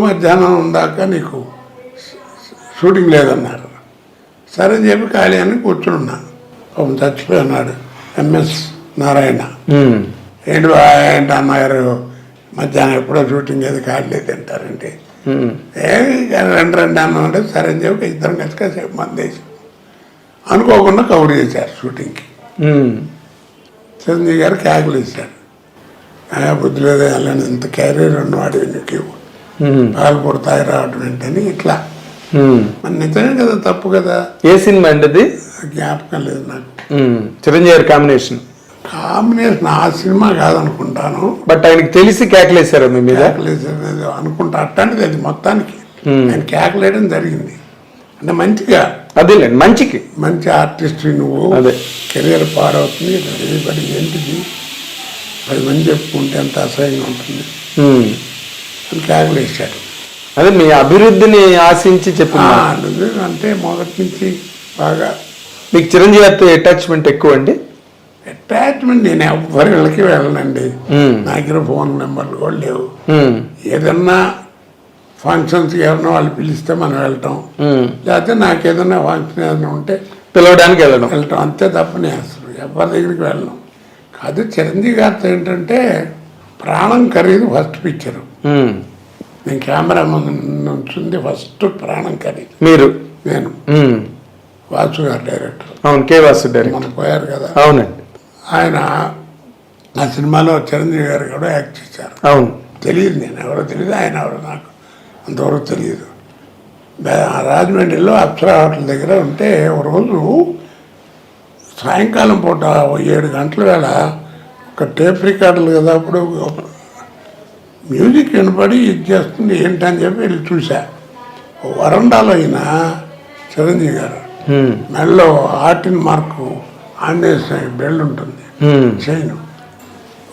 మధ్యాహ్నం దాకా నీకు షూటింగ్ లేదన్నారు. సరే అని చెప్పి ఖాళీ అని కూర్చున్నా. చచ్చిపోయినాడు ఎంఎస్ నారాయణ. ఏంటి అన్నగారు మధ్యాహ్నం ఎప్పుడో షూటింగ్ ఏది ఖాళీ లేదు అంటారంటే రెండు అన్నం అంటే సరే అని చెప్పి ఇద్దరం కలిసి కాసేపు మందేసి అనుకోకుండా కవర్ చేశారు షూటింగ్కి. చిరంజీవి గారు క్యాకులు ఇచ్చారు. బుద్ధి లేదు వెళ్ళని ఇంత క్యారియర్ ఉన్నవాడు నీకు పాలు తాగి రావడం ఏంటని ఇట్లా. మన నిజమే కదా, తప్పు కదా. ఏ సినిమా అండి అది? జ్ఞాపకం లేదు నాకు. చిరంజీవి గారి కాంబినేషన్ ఆ సినిమా కాదనుకుంటాను. బట్ ఆయనకి తెలిసి కేకలేసారు మీ మీద? కేకలేసారు అనుకుంటా. అట్లాంటిది అది మొత్తానికి ఆయన కేకలేయడం జరిగింది. అంటే మంచిగా అదేలేండి, మంచి ఆర్టిస్ట్ నువ్వు, కెరియర్ పాడవుతుంది, ఏంటిది 10 మంది చెప్పుకుంటే ఎంత అసహ్యంగా ఉంటుంది అని కేకలేశాడు. అదే మీ అభివృద్ధిని ఆశించి చెప్పిన అంటే మొదటి నుంచి బాగా. మీకు చిరంజీవి గారితో అటాచ్మెంట్ ఎక్కువ అండి? అటాచ్మెంట్ నేను ఎవరి వెళ్ళకి వెళ్ళనండి. నా దగ్గర ఫోన్ నెంబర్లు కూడా లేవు. ఏదన్నా ఫంక్షన్స్కి ఎవరన్నా వాళ్ళు పిలిస్తే మనం వెళ్ళటం, లేకపోతే నాకు ఏదైనా ఫంక్షన్ ఏదైనా ఉంటే పిలవడానికి వెళ్ళటం అంతే తప్ప నేను అసలు ఎవరి దగ్గరికి వెళ్ళను. కాదు చిరంజీవి గారితో ఏంటంటే ప్రాణం ఖరీదు ఫస్ట్ పిక్చరు. నేను కెమెరా ముందు నుంచింది ఫస్ట్ ప్రాణం ఖరీదు. మీరు? నేను. వాసు గారు డైరెక్టర్. అవును, కే వాసు డైరెక్టర్. మనం పోయారు కదా. అవునండి. ఆయన ఆ సినిమాలో చిరంజీవి గారు కూడా యాక్ట్ చేశారు. అవును. తెలియదు, నేను ఎవరో తెలియదు, ఆయన ఎవరో నాకు అంతవరకు తెలియదు. రాజమండ్రిలో అప్సరా హోటల్ దగ్గర ఉంటే ఒక రోజు సాయంకాలం పూట 7 గంటల వేళ ఒక టేప్ రికార్డులు కదా, అప్పుడు మ్యూజిక్ వినపడి ఇది చేస్తుంది ఏంటని చెప్పి వెళ్ళి చూసా. వరండాలో అయిన చిరంజీవి గారు మెడలో ఆర్టిన్ మార్కు ఆంజనేయ బెల్ట్ ఉంటుంది, చైన్,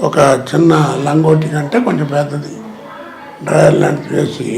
ఒక చిన్న లంగోటి కంటే కొంచెం పెద్దది డ్రాయర్ లాంటిది వేసి